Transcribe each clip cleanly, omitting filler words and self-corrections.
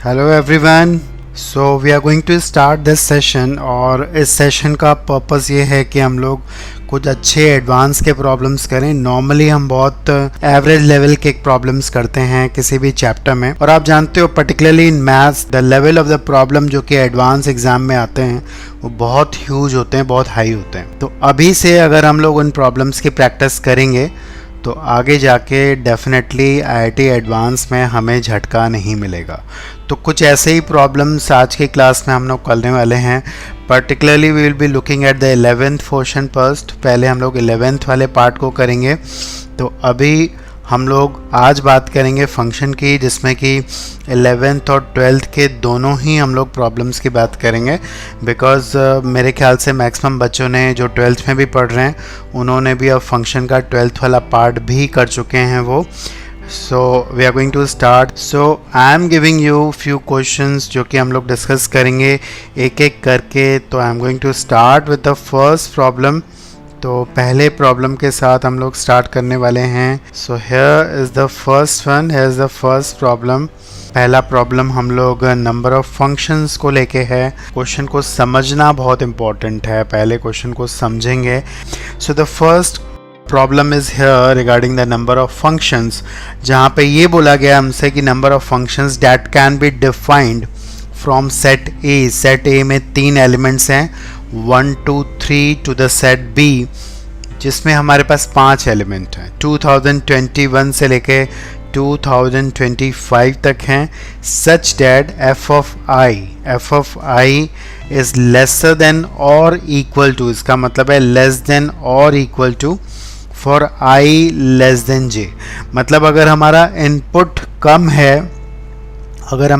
Hello everyone. So we are going to start this session और इस session का purpose ये है कि हम लोग कुछ अच्छे एडवांस के प्रॉब्लम्स करें। नॉर्मली हम बहुत एवरेज लेवल के प्रॉब्लम्स करते हैं किसी भी चैप्टर में, और आप जानते हो particularly in maths the level of the problem जो कि एडवांस एग्जाम में आते हैं वो बहुत ह्यूज होते हैं, बहुत हाई होते हैं। तो अभी से अगर हम लोग उन प्रॉब्लम्स की प्रैक्टिस करेंगे तो आगे जाके डेफिनेटली आईआईटी एडवांस में हमें झटका नहीं मिलेगा। तो कुछ ऐसे ही प्रॉब्लम्स आज की क्लास में हम लोग करने वाले हैं। Particularly we will be looking at the 11th portion first. पहले हम लोग 11th वाले पार्ट को करेंगे। तो अभी हम लोग आज बात करेंगे फंक्शन की, जिसमें कि 11th और 12th के दोनों ही हम लोग प्रॉब्लम्स की बात करेंगे, बिकॉज मेरे ख्याल से मैक्सिमम बच्चों ने जो 12th में भी पढ़ रहे हैं उन्होंने भी अब फंक्शन का 12th वाला पार्ट भी कर चुके हैं वो। So we are going to start. So I am giving you few questions जो कि हम लोग डिस्कस करेंगे एक एक करके। तो I am going to start with the first problem. तो पहले प्रॉब्लम के साथ हम लोग स्टार्ट करने वाले हैं। So here is the first one, here is the first problem. पहला प्रॉब्लम हम लोग नंबर ऑफ फंक्शंस को लेके है। क्वेश्चन को समझना बहुत इंपॉर्टेंट है, पहले क्वेश्चन को समझेंगे। So the first problem is here regarding the number of functions, जहाँ पे ये बोला गया हमसे कि number of functions that can be defined from set A. Set ए में 3 एलिमेंट्स हैं 1 2 3 टू द सेट बी, जिसमें हमारे पास 5 एलिमेंट हैं। 2021 से लेके 2025 तक हैं। Such that f of i is lesser than और इक्वल टू, इसका मतलब है लेस देन और equal to for i less than j. मतलब अगर हमारा इनपुट कम है, अगर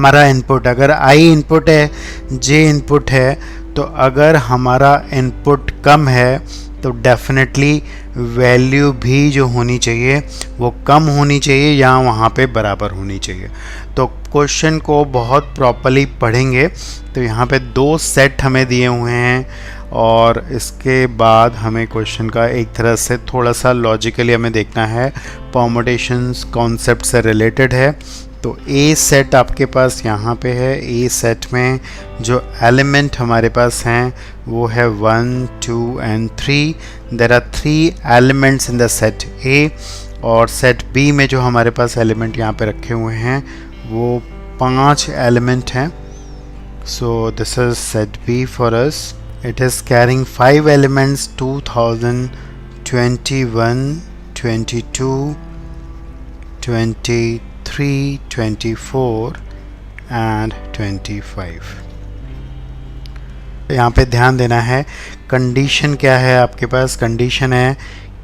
आई इनपुट है जे इनपुट है, तो अगर हमारा इनपुट कम है तो डेफिनेटली वैल्यू भी जो होनी चाहिए वो कम होनी चाहिए या वहाँ पे बराबर होनी चाहिए। तो क्वेश्चन को बहुत प्रॉपर्ली पढ़ेंगे। तो यहाँ पे 2 सेट हमें दिए हुए हैं और इसके बाद हमें क्वेश्चन का एक तरह से थोड़ा सा लॉजिकली हमें देखना है, परमुटेशंस कॉन्सेप्ट से रिलेटेड है। तो ए सेट आपके पास यहाँ पे है। ए सेट में जो एलिमेंट हमारे पास हैं वो है 1 2 and 3। There are 3 elements in the set A. और सेट बी में जो हमारे पास एलिमेंट यहाँ पे रखे हुए हैं वो 5 एलिमेंट हैं। So this is set B for us. It is carrying 5 elements 2021 22 23 24 and 25। यहाँ पे ध्यान देना है कंडीशन क्या है आपके पास। कंडीशन है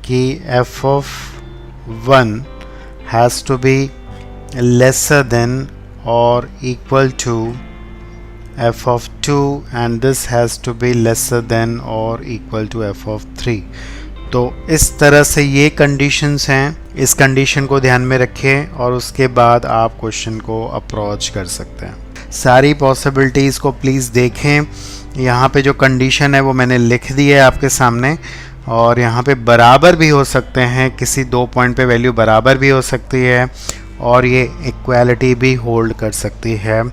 कि f of 1 has to be lesser than or equal to f of 2 and this has to be lesser than or equal to f of 3। तो इस तरह से ये कंडीशंस हैं। इस कंडीशन को ध्यान में रखें और उसके बाद आप क्वेश्चन को अप्रोच कर सकते हैं। सारी पॉसिबिलिटीज़ को प्लीज़ देखें। यहाँ पे जो कंडीशन है वो मैंने लिख दी है आपके सामने, और यहाँ पे बराबर भी हो सकते हैं, किसी 2 पॉइंट पे वैल्यू बराबर भी हो सकती है और ये इक्वालिटी भी होल्ड कर सकती है।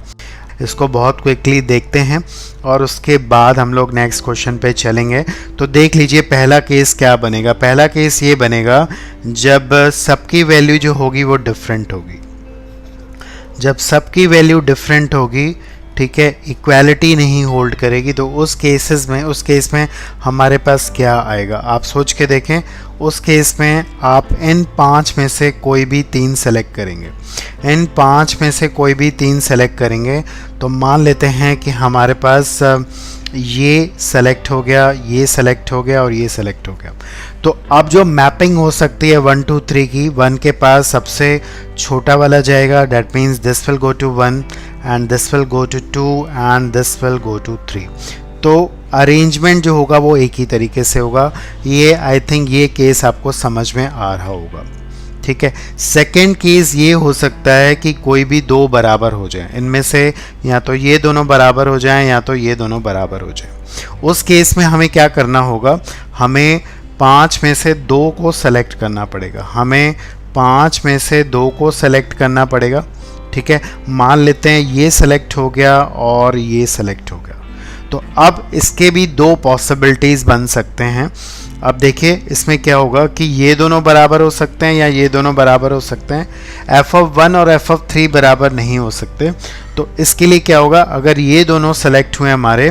इसको बहुत क्विकली देखते हैं और उसके बाद हम लोग नेक्स्ट क्वेश्चन पे चलेंगे। तो देख लीजिए पहला केस क्या बनेगा। पहला केस ये बनेगा जब सबकी वैल्यू जो होगी वो डिफरेंट होगी। जब सबकी वैल्यू डिफरेंट होगी, ठीक है, इक्वालिटी नहीं होल्ड करेगी, तो उस केस में हमारे पास क्या आएगा आप सोच के देखें। उस केस में आप इन 5 में से कोई भी 3 सेलेक्ट करेंगे। इन 5 में से कोई भी 3 सेलेक्ट करेंगे तो मान लेते हैं कि हमारे पास ये सेलेक्ट हो गया, ये सेलेक्ट हो गया और ये सेलेक्ट हो गया। तो अब जो मैपिंग हो सकती है 1 2 3 की, 1 के पास सबसे छोटा वाला जाएगा, that means this will go to 1 and this will go to 2 and this will go to 3। तो अरेंजमेंट जो होगा वो एक ही तरीके से होगा। ये आई थिंक ये केस आपको समझ में आ रहा होगा, ठीक है। सेकेंड केस ये हो सकता है कि कोई भी 2 बराबर हो जाए, इनमें से या तो ये दोनों बराबर हो जाएं या तो ये दोनों बराबर हो जाएं। उस केस में हमें क्या करना होगा, हमें 5 में से 2 को सेलेक्ट करना पड़ेगा। 5 में से 2 को सेलेक्ट करना पड़ेगा, ठीक है, मान लेते हैं ये सेलेक्ट हो गया और ये सेलेक्ट हो गया। तो अब इसके भी दो पॉसिबिलिटीज़ बन सकते हैं। अब देखिए इसमें क्या होगा कि ये दोनों बराबर हो सकते हैं या ये दोनों बराबर हो सकते हैं। f(1) और f(3) बराबर नहीं हो सकते। तो इसके लिए क्या होगा, अगर ये दोनों सेलेक्ट हुए हमारे,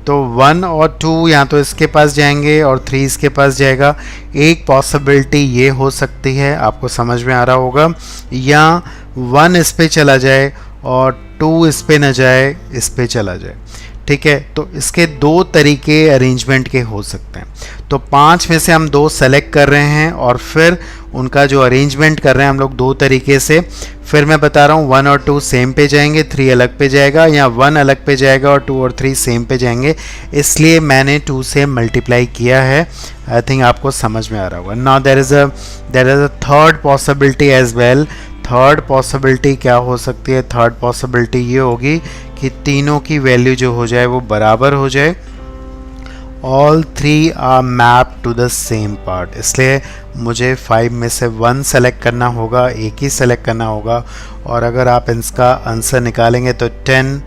तो 1 और 2 या तो इसके पास जाएंगे और 3 इसके पास जाएगा। एक पॉसिबिलिटी ये हो सकती है, आपको समझ में आ रहा होगा, या 1 इस पे चला जाए और 2 इस पे न जाए, इस पे चला जाए। ठीक है, तो इसके दो तरीके अरेंजमेंट के हो सकते हैं। तो 5 में से हम 2 सेलेक्ट कर रहे हैं और फिर उनका जो अरेंजमेंट कर रहे हैं हम लोग 2 तरीके से। फिर मैं बता रहा हूँ 1 और 2 सेम पे जाएंगे, 3 अलग पे जाएगा, या 1 अलग पे जाएगा और 2 और 3 सेम पे जाएंगे। इसलिए मैंने 2 से मल्टीप्लाई किया है। आई थिंक आपको समझ में आ रहा होगा। Now there is a third possibility as well. Third possibility क्या हो सकती है? थर्ड पॉसिबिलिटी ये होगी कि तीनों की वैल्यू जो हो जाए वो बराबर हो जाए। All 3 are map to the same part. इसलिए मुझे 5 में से 1 सेलेक्ट करना होगा, एक ही सेलेक्ट करना होगा। और अगर आप इसका आंसर निकालेंगे तो 10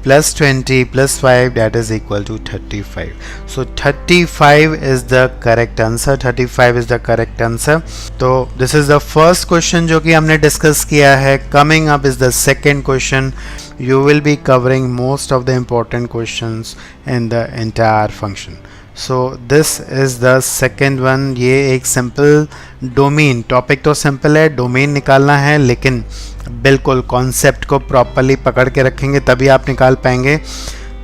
plus 20 plus 5 that is equal to 35. So 35 is the correct answer. 35 is the correct answer. तो this is the first question जो कि हमने डिस्कस किया है. Coming up is the second question. You will be covering most of the important questions in the entire function. So this is the second one. ये एक simple domain, topic तो simple है, domain निकालना है, लेकिन बिल्कुल कॉन्सेप्ट को properly पकड़ के रखेंगे तभी आप निकाल पाएंगे।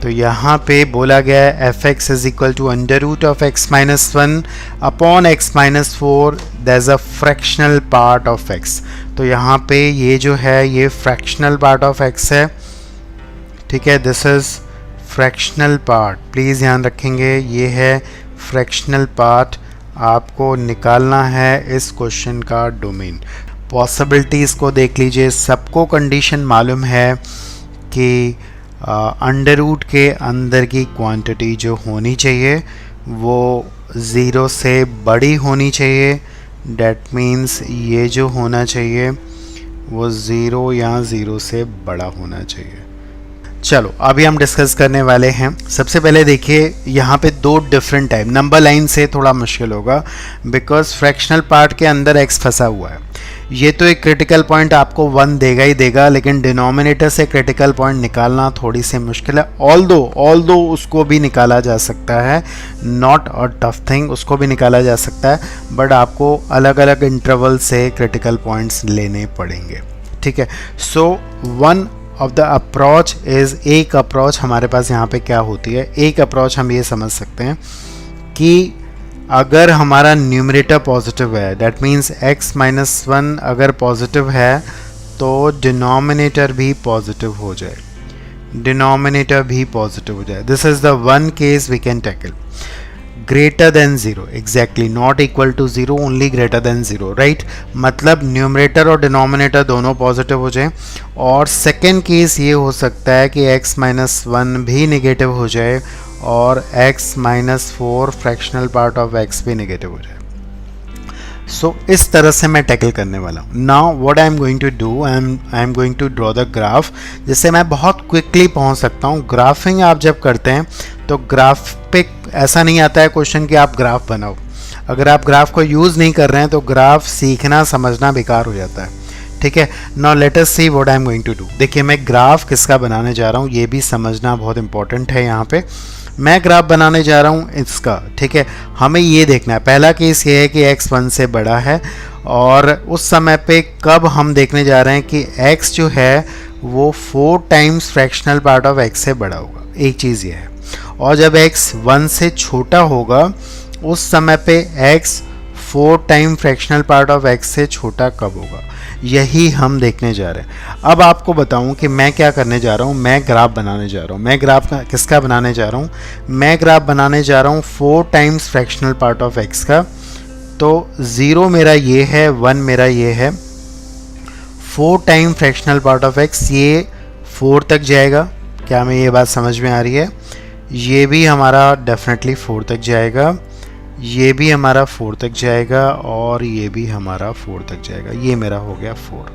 तो यहाँ पे बोला गया है f(x) is equal to under root of x minus 1 upon x minus 4, that is a fractional part of x। तो यहाँ पे ये जो है ये फ्रैक्शनल पार्ट ऑफ x है। ठीक है, this is fractional part, please ध्यान रखेंगे, ये है फ्रैक्शनल पार्ट। आपको निकालना है इस क्वेश्चन का डोमेन। पॉसिबिलिटीज़ को देख लीजिए, सबको कंडीशन मालूम है कि अंडर रूट के अंदर की क्वांटिटी जो होनी चाहिए वो 0 से बड़ी होनी चाहिए। डैट मीन्स ये जो होना चाहिए वो 0 या 0 से बड़ा होना चाहिए। चलो अभी हम डिस्कस करने वाले हैं। सबसे पहले देखिए यहाँ पे 2 डिफरेंट टाइप, नंबर लाइन से थोड़ा मुश्किल होगा बिकॉज फ्रैक्शनल पार्ट के अंदर x फंसा हुआ है। ये तो एक क्रिटिकल पॉइंट आपको 1 देगा ही देगा, लेकिन डिनोमिनेटर से क्रिटिकल पॉइंट निकालना थोड़ी सी मुश्किल है। ऑल्दो उसको भी निकाला जा सकता है, नॉट अ टफ थिंग, उसको भी निकाला जा सकता है, बट आपको अलग अलग इंटरवल से क्रिटिकल पॉइंट्स लेने पड़ेंगे। ठीक है, so one of the approach is, एक अप्रोच हमारे पास यहाँ पे क्या होती है, एक अप्रोच हम ये समझ सकते हैं कि अगर हमारा न्यूमरेटर पॉजिटिव है, दैट मीन्स x माइनस 1 अगर पॉजिटिव है तो डिनोमिनेटर भी पॉजिटिव हो जाए, डिनोमिनेटर भी पॉजिटिव हो जाए। This is the one case we can tackle. Greater than 0, exactly, not equal to 0, only greater than 0, right. मतलब न्यूमरेटर और डिनोमिनेटर दोनों पॉजिटिव हो जाए। और सेकेंड केस ये हो सकता है कि x माइनस 1 भी नेगेटिव हो जाए और x minus 4 fractional part of x भी नेगेटिव हो जाए। सो इस तरह से मैं टैकल करने वाला हूँ। Now what I am going to do, I am going to draw the graph, जिससे मैं बहुत क्विकली पहुँच सकता हूँ। ग्राफिंग आप जब करते हैं तो ग्राफ पे ऐसा नहीं आता है क्वेश्चन कि आप ग्राफ बनाओ। अगर आप ग्राफ को यूज़ नहीं कर रहे हैं तो ग्राफ सीखना समझना बेकार हो जाता है। ठीक है, now let us see what I am going to do. देखिए मैं ग्राफ किसका बनाने जा रहा हूँ ये भी समझना बहुत इंपॉर्टेंट है। यहाँ पे मैं ग्राफ बनाने जा रहा हूँ इसका। ठीक है, हमें ये देखना है, पहला केस ये है कि x 1 से बड़ा है और उस समय पे कब हम देखने जा रहे हैं कि x जो है वो 4 times fractional part of x से बड़ा होगा। एक चीज़ ये है। और जब x 1 से छोटा होगा उस समय पे x 4 time fractional part of x से छोटा कब होगा, यही हम देखने जा रहे हैं। अब आपको बताऊं कि मैं क्या करने जा रहा हूं, मैं ग्राफ बनाने जा रहा हूं। मैं ग्राफ किसका बनाने जा रहा हूं, मैं ग्राफ बनाने जा रहा हूं 4 times fractional part of x का। तो 0 मेरा ये है, 1 मेरा ये है, 4 time fractional part of x ये 4 तक जाएगा। क्या हमें ये बात समझ में आ रही है? ये भी हमारा डेफिनेटली 4 तक जाएगा, ये भी हमारा 4 तक जाएगा और ये भी हमारा 4 तक जाएगा। ये मेरा हो गया 4।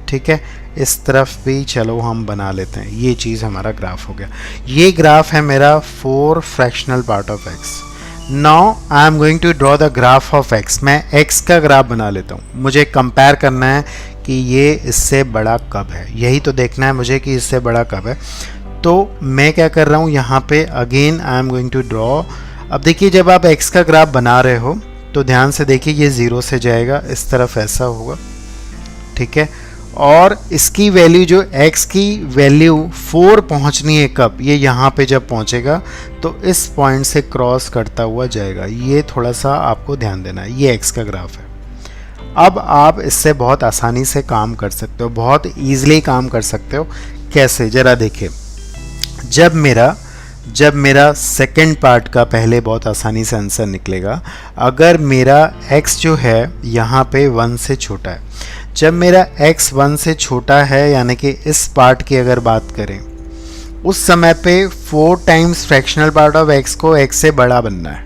ठीक है, इस तरफ भी चलो हम बना लेते हैं। ये चीज़ हमारा ग्राफ हो गया। ये ग्राफ है मेरा 4 fractional part of x। Now I am going to draw the graph of x। मैं x का ग्राफ बना लेता हूँ। मुझे कंपेयर करना है कि ये इससे बड़ा कब है, यही तो देखना है मुझे कि इससे बड़ा कब है। तो मैं क्या कर रहा हूँ यहाँ पे, again I am going to draw. अब देखिए जब आप x का ग्राफ बना रहे हो तो ध्यान से देखिए, ये 0 से जाएगा, इस तरफ ऐसा होगा, ठीक है। और इसकी वैल्यू जो x की वैल्यू 4 पहुंचनी है कब, ये यहाँ पे जब पहुंचेगा तो इस पॉइंट से क्रॉस करता हुआ जाएगा। ये थोड़ा सा आपको ध्यान देना है, ये x का ग्राफ है। अब आप इससे बहुत आसानी से काम कर सकते हो, बहुत ईजिली काम कर सकते हो। कैसे, ज़रा देखिए। जब मेरा सेकेंड पार्ट का पहले बहुत आसानी से आंसर निकलेगा। अगर मेरा x जो है यहाँ पे 1 से छोटा है, जब मेरा x 1 से छोटा है, यानी कि इस पार्ट की अगर बात करें, उस समय पे 4 times fractional part of x को x से बड़ा बनना है।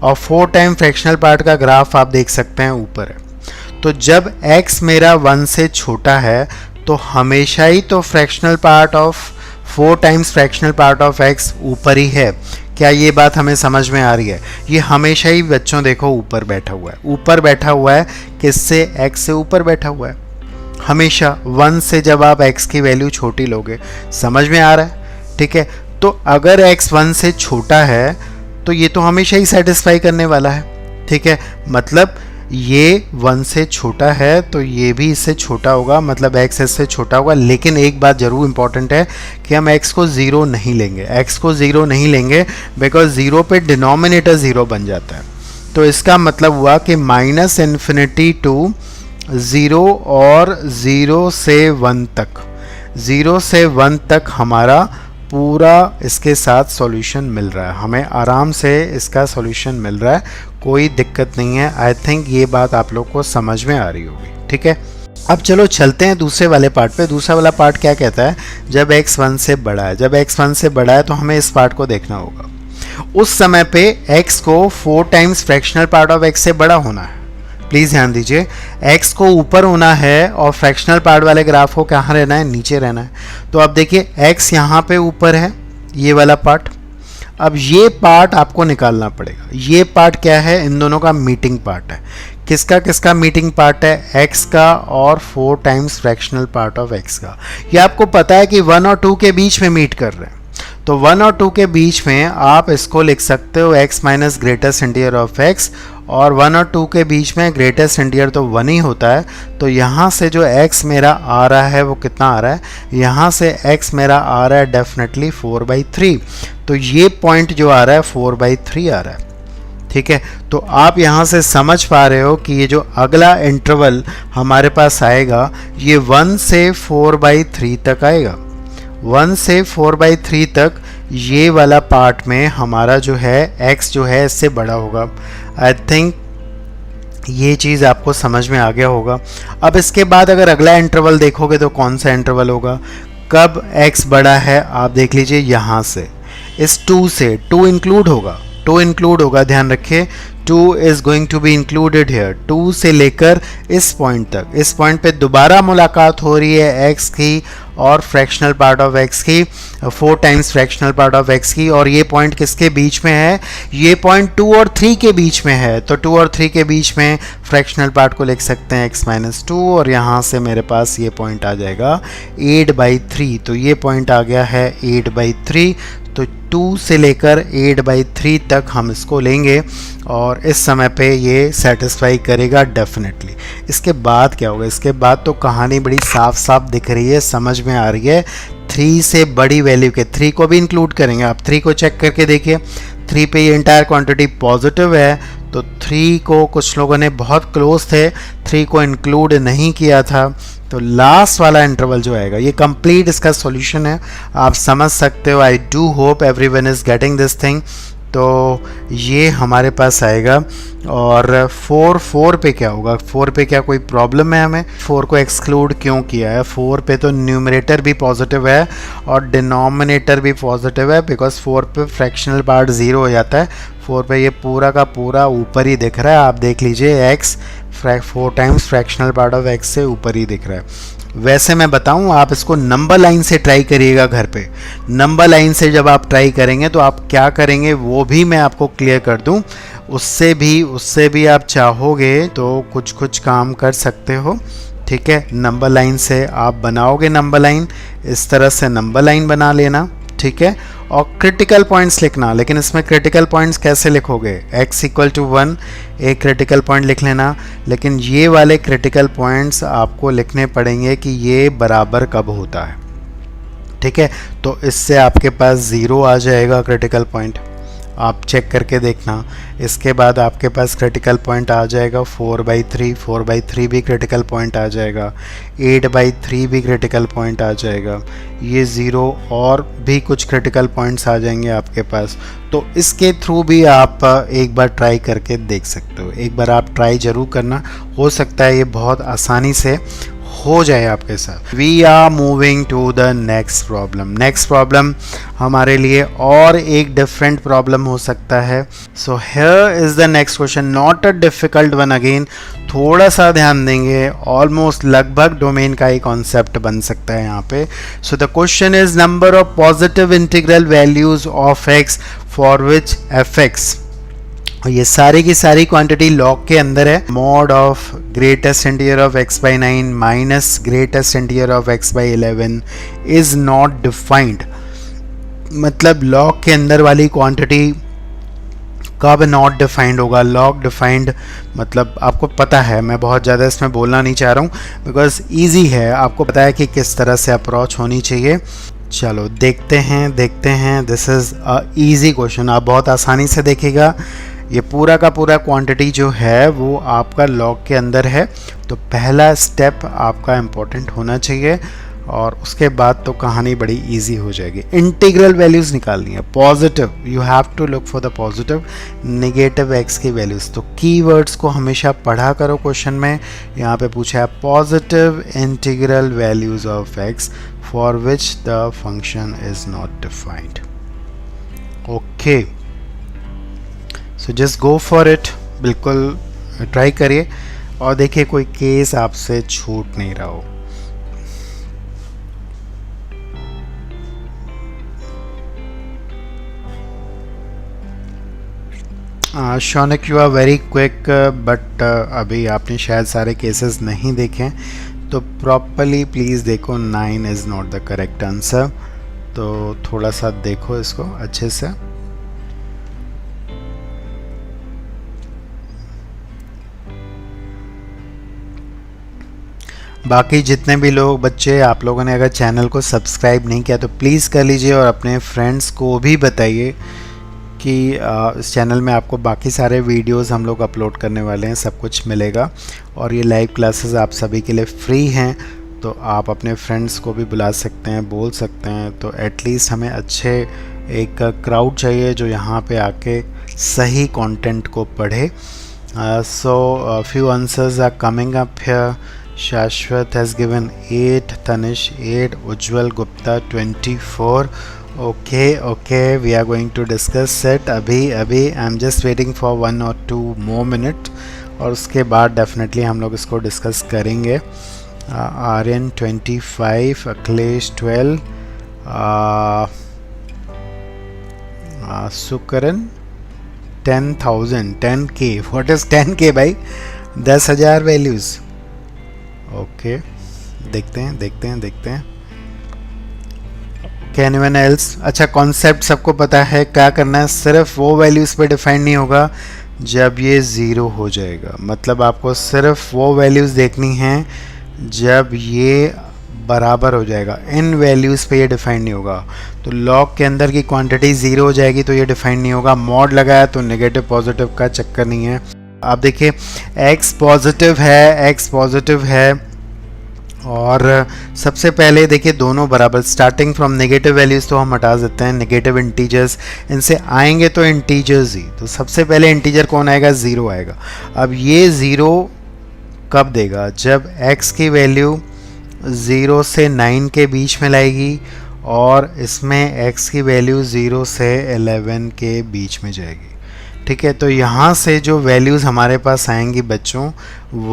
और 4 टाइम फ्रैक्शनल पार्ट का ग्राफ आप देख सकते हैं ऊपर है। तो जब x मेरा 1 से छोटा है तो हमेशा ही तो fractional part of 4 times fractional part of x ऊपर ही है। क्या ये बात हमें समझ में आ रही है? ये हमेशा ही बच्चों देखो ऊपर बैठा हुआ है, ऊपर बैठा हुआ है, किससे, x से ऊपर बैठा हुआ है हमेशा। 1 से जब आप x की वैल्यू छोटी लोगे, समझ में आ रहा है, ठीक है। तो अगर x 1 से छोटा है तो ये तो हमेशा ही सेटिस्फाई करने वाला है, ठीक है। मतलब ये 1 से छोटा है तो ये भी इससे छोटा होगा, मतलब x इससे छोटा होगा। लेकिन एक बात ज़रूर इंपॉर्टेंट है कि हम x को 0 नहीं लेंगे, x को 0 नहीं लेंगे, बिकॉज 0 पे डिनोमिनेटर 0 बन जाता है। तो इसका मतलब हुआ कि -∞ टू 0 और 0 से 1 तक, 0 से 1 तक हमारा पूरा इसके साथ सॉल्यूशन मिल रहा है, हमें आराम से इसका सॉल्यूशन मिल रहा है, कोई दिक्कत नहीं है। आई थिंक ये बात आप लोग को समझ में आ रही होगी, ठीक है। अब चलो चलते हैं दूसरे वाले पार्ट पे। दूसरा वाला पार्ट क्या कहता है, जब x 1 से बड़ा है, जब x 1 से बड़ा है तो हमें इस पार्ट को देखना होगा। उस समय पे x को 4 times fractional part of x से बड़ा होना है। प्लीज़ ध्यान दीजिए, x को ऊपर होना है और फ्रैक्शनल पार्ट वाले ग्राफ को कहाँ रहना है, नीचे रहना है। तो अब देखिए x यहाँ पे ऊपर है, ये वाला पार्ट। अब ये पार्ट आपको निकालना पड़ेगा। ये पार्ट क्या है, इन दोनों का मीटिंग पार्ट है। किसका किसका मीटिंग पार्ट है, x का और 4 times fractional part of x का। ये आपको पता है कि 1 और 2 के बीच में मीट कर रहे हैं। तो 1 और 2 के बीच में आप इसको लिख सकते हो x minus greatest integer of x, और 1 और 2 के बीच में ग्रेटेस्ट इंटीजर तो 1 ही होता है। तो यहाँ से जो x मेरा आ रहा है वो कितना आ रहा है, यहाँ से x मेरा आ रहा है डेफिनेटली 4/3। तो ये पॉइंट जो आ रहा है 4/3 आ रहा है, ठीक है। तो आप यहाँ से समझ पा रहे हो कि ये जो अगला इंटरवल हमारे पास आएगा ये 1 से 4/3 तक आएगा। 1 से 4/3 तक ये वाला पार्ट में हमारा जो है x जो है इससे बड़ा होगा। आई थिंक ये चीज़ आपको समझ में आ गया होगा। अब इसके बाद अगर अगला इंटरवल देखोगे तो कौन सा इंटरवल होगा, कब x बड़ा है, आप देख लीजिए यहाँ से इस 2 से, 2 इंक्लूड होगा, 2 इंक्लूड होगा, ध्यान रखिए 2 is going to be included here. 2 से लेकर इस पॉइंट तक, इस पॉइंट पे दोबारा मुलाकात हो रही है x की और फ्रैक्शनल पार्ट ऑफ x की, 4 times fractional part of x की। और ये पॉइंट किसके बीच में है, ये पॉइंट 2 और 3 के बीच में है। तो 2 और 3 के बीच में फ्रैक्शनल पार्ट को लिख सकते हैं x-2, और यहाँ से मेरे पास ये पॉइंट आ जाएगा 8/3। तो ये पॉइंट आ गया है 8/3। तो 2 से लेकर 8/3 तक हम इसको लेंगे और इस समय पे ये सेटिस्फाई करेगा डेफिनेटली। इसके बाद क्या होगा, इसके बाद तो कहानी बड़ी साफ साफ दिख रही है, समझ में आ रही है। 3 से बड़ी वैल्यू के 3 को भी इंक्लूड करेंगे। आप 3 को चेक करके देखिए, 3 पे ये इंटायर क्वांटिटी पॉजिटिव है, तो 3 को कुछ लोगों ने बहुत क्लोज थे, 3 को इंक्लूड नहीं किया था। तो लास्ट वाला इंटरवल जो आएगा ये कंप्लीट इसका सॉल्यूशन है, आप समझ सकते हो। आई do hope everyone is getting this thing. तो ये हमारे पास आएगा। और 4 पे क्या होगा, 4 पे क्या कोई प्रॉब्लम है हमें, 4 को एक्सक्लूड क्यों किया है? 4 पे तो न्यूमरेटर भी पॉजिटिव है और डिनोमिनेटर भी पॉजिटिव है, बिकॉज 4 पे फ्रैक्शनल पार्ट 0 हो जाता है। 4 पे ये पूरा का पूरा ऊपर ही दिख रहा है, आप देख लीजिए x 4 times fractional part of x से ऊपर ही दिख रहा है। वैसे मैं बताऊं, आप इसको नंबर लाइन से ट्राई करिएगा घर पे। नंबर लाइन से जब आप ट्राई करेंगे तो आप क्या करेंगे वो भी मैं आपको क्लियर कर दूं। उससे भी आप चाहोगे तो कुछ कुछ काम कर सकते हो, ठीक है। नंबर लाइन से आप बनाओगे, नंबर लाइन इस तरह से नंबर लाइन बना लेना, ठीक है। और क्रिटिकल पॉइंट्स लिखना, लेकिन इसमें क्रिटिकल पॉइंट्स कैसे लिखोगे, x इक्वल टू 1 एक क्रिटिकल पॉइंट लिख लेना, लेकिन ये वाले क्रिटिकल पॉइंट्स आपको लिखने पड़ेंगे कि ये बराबर कब होता है, ठीक है। तो इससे आपके पास 0 आ जाएगा क्रिटिकल पॉइंट, आप चेक करके देखना। इसके बाद आपके पास क्रिटिकल पॉइंट आ जाएगा 4/3, 4/3 भी क्रिटिकल पॉइंट आ जाएगा, 8/3 भी क्रिटिकल पॉइंट आ जाएगा, ये 0 और भी कुछ क्रिटिकल पॉइंट्स आ जाएंगे आपके पास। तो इसके थ्रू भी आप एक बार ट्राई करके देख सकते हो। एक बार आप ट्राई ज़रूर करना, हो सकता है ये बहुत आसानी से हो जाए आपके साथ। We are moving to the next problem. Next problem हमारे लिए और एक डिफरेंट प्रॉब्लम हो सकता है। So here is the next question, not a difficult one again, थोड़ा सा ध्यान देंगे, ऑलमोस्ट लगभग डोमेन का ही कॉन्सेप्ट बन सकता है यहाँ पे। So the question is number of positive integral values of x for which F x, और ये सारी की सारी क्वांटिटी लॉग के अंदर है। Mod of greatest integer of x/9 minus greatest integer of x/11 is not defined. मतलब log के अंदर वाली क्वांटिटी कब नॉट डिफाइंड होगा। लॉग डिफाइंड मतलब आपको पता है, मैं बहुत ज़्यादा इसमें बोलना नहीं चाह रहा हूँ बिकॉज ईजी है, आपको पता है कि किस तरह से अप्रोच होनी चाहिए। चलो देखते हैं। This is a easy question, आप बहुत आसानी से देखिएगा। ये पूरा का पूरा क्वांटिटी जो है वो आपका लॉग के अंदर है, तो पहला स्टेप आपका इम्पोर्टेंट होना चाहिए और उसके बाद तो कहानी बड़ी इजी हो जाएगी। इंटीग्रल वैल्यूज़ निकालनी है, positive, you have to look for the positive, negative X की वैल्यूज़। तो कीवर्ड्स को हमेशा पढ़ा करो। क्वेश्चन में यहाँ पे पूछा है positive integral values of x for which the function is not defined. Okay, so just go for it, बिल्कुल ट्राई करिए और देखिए कोई केस आपसे छूट नहीं रहा हो। Shaunik you are very quick, but अभी आपने शायद सारे केसेस नहीं देखे, तो प्रॉपरली प्लीज़ देखो। 9 is not the correct answer, तो थोड़ा सा देखो इसको अच्छे से। बाकी जितने भी लोग बच्चे, आप लोगों ने अगर चैनल को सब्सक्राइब नहीं किया तो प्लीज़ कर लीजिए और अपने फ्रेंड्स को भी बताइए कि इस चैनल में आपको बाकी सारे वीडियोस हम लोग अपलोड करने वाले हैं, सब कुछ मिलेगा। और ये लाइव क्लासेस आप सभी के लिए फ्री हैं, तो आप अपने फ्रेंड्स को भी बुला सकते हैं, बोल सकते हैं। तो एटलीस्ट हमें अच्छे एक क्राउड चाहिए जो यहाँ पे आके सही कंटेंट को पढ़े। So few answers are coming up here. Shashwat has given 8, Tanish 8, Ujjwal Gupta 24. Okay, we are going to discuss it अभी I'm just waiting for 1 or 2 more minutes और उसके बाद डेफिनेटली हम लोग इसको डिस्कस करेंगे। Aryan 25, Akhilesh 12, Sukaran 10,000, 10K। What is 10K भाई? 10,000 values. Okay, देखते हैं। Can anyone else? अच्छा, कॉन्सेप्ट सबको पता है, क्या करना है, सिर्फ वो वैल्यूज़ पे डिफाइन नहीं होगा जब ये 0 हो जाएगा। मतलब आपको सिर्फ वो वैल्यूज़ देखनी हैं जब ये बराबर हो जाएगा, इन वैल्यूज़ पे ये डिफाइन नहीं होगा। तो लॉग के अंदर की क्वांटिटी 0 हो जाएगी तो ये डिफाइन नहीं होगा। मॉड लगाया तो नेगेटिव पॉजिटिव का चक्कर नहीं है। आप देखिए x पॉजिटिव है और सबसे पहले देखिए दोनों बराबर, स्टार्टिंग फ्रॉम नेगेटिव वैल्यूज़ तो हम हटा देते हैं, नेगेटिव इंटीजर्स इनसे आएंगे तो इंटीजर्स ही। तो सबसे पहले इंटीजर कौन आएगा? 0 आएगा। अब ये 0 कब देगा? जब x की वैल्यू 0 से 9 के बीच में लाएगी और इसमें x की वैल्यू 0 से 11 के बीच में जाएगी। ठीक है, तो यहाँ से जो वैल्यूज़ हमारे पास आएंगी बच्चों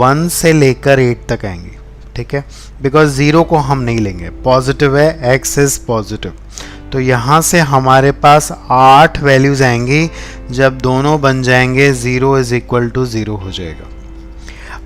1 से लेकर 8 तक आएंगी। ठीक है, बिकॉज ज़ीरो को हम नहीं लेंगे, पॉजिटिव है, x इज़ पॉजिटिव। तो यहाँ से हमारे पास 8 वैल्यूज़ आएंगी जब दोनों बन जाएंगे 0 इज इक्वल टू 0 हो जाएगा।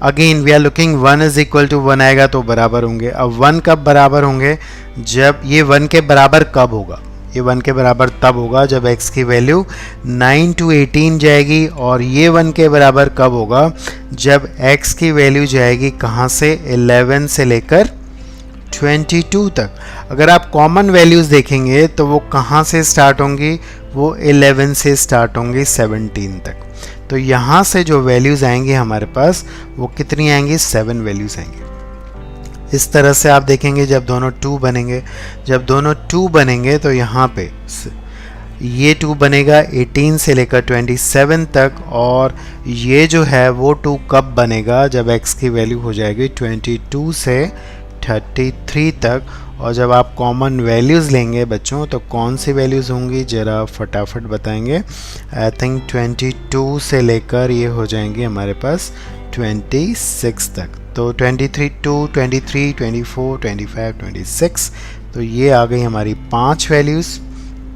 Again we are looking 1 is equal to 1 आएगा तो बराबर होंगे। अब 1 कब बराबर होंगे, जब ये 1 के बराबर कब होगा, ये 1 के बराबर तब होगा जब x की वैल्यू 9 to 18 जाएगी, और ये 1 के बराबर कब होगा, जब x की वैल्यू जाएगी कहाँ से, 11 से लेकर 22 तक। अगर आप कॉमन वैल्यूज़ देखेंगे तो वो कहाँ से स्टार्ट होंगी, वो 11 से स्टार्ट होंगी 17 तक। तो यहाँ से जो वैल्यूज़ आएंगी हमारे पास वो कितनी आएंगी, 7 वैल्यूज़ आएंगी। इस तरह से आप देखेंगे जब दोनों 2 बनेंगे, जब दोनों 2 बनेंगे तो यहाँ पे ये 2 बनेगा 18 से लेकर 27 तक, और ये जो है वो 2 कब बनेगा, जब x की वैल्यू हो जाएगी 22 से 33 तक। और जब आप कॉमन वैल्यूज़ लेंगे बच्चों तो कौन सी वैल्यूज़ होंगी, ज़रा फटाफट बताएंगे। आई थिंक 22 से लेकर ये हो जाएंगे हमारे पास 26 तक। तो 23, 23, 24, 25, 26, तो ये आ गई हमारी 5 वैल्यूज़।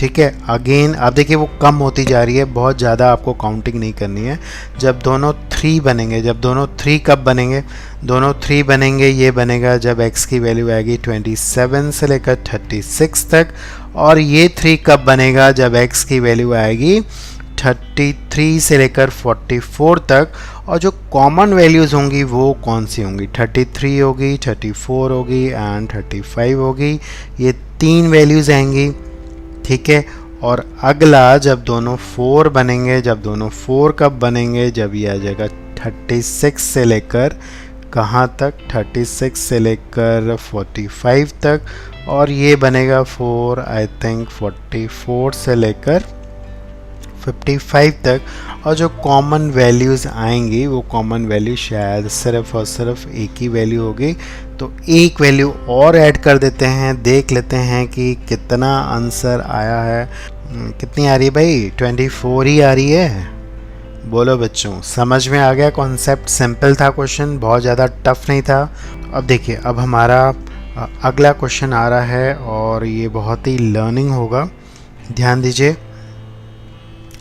ठीक है, अगेन आप देखिए वो कम होती जा रही है, बहुत ज़्यादा आपको काउंटिंग नहीं करनी है। जब दोनों 3 बनेंगे, जब दोनों 3 कब बनेंगे, दोनों 3 बनेंगे ये बनेगा जब x की वैल्यू आएगी 27 से लेकर 36 तक, और ये 3 कब बनेगा, जब x की वैल्यू आएगी 33 से लेकर 44 तक। और जो कॉमन वैल्यूज़ होंगी वो कौन सी होंगी, 33 होगी, 34 होगी एंड 35 होगी। ये 3 वैल्यूज़ आएंगी। ठीक है, और अगला जब दोनों 4 बनेंगे, जब दोनों 4 कब बनेंगे, जब ये आ जाएगा 36 से लेकर कहाँ तक, 36 से लेकर 45 तक, और ये बनेगा 4 आई थिंक 44 से लेकर 55 तक। और जो कॉमन वैल्यूज़ आएंगी वो कॉमन वैल्यू शायद सिर्फ और सिर्फ एक ही वैल्यू होगी। तो एक वैल्यू और ऐड कर देते हैं, देख लेते हैं कि कितना आंसर आया है। कितनी आ रही है भाई, 24 ही आ रही है। बोलो बच्चों, समझ में आ गया कॉन्सेप्ट? सिंपल था क्वेश्चन, बहुत ज़्यादा टफ नहीं था। अब देखिए, अब हमारा अगला क्वेश्चन आ रहा है और ये बहुत ही लर्निंग होगा, ध्यान दीजिए।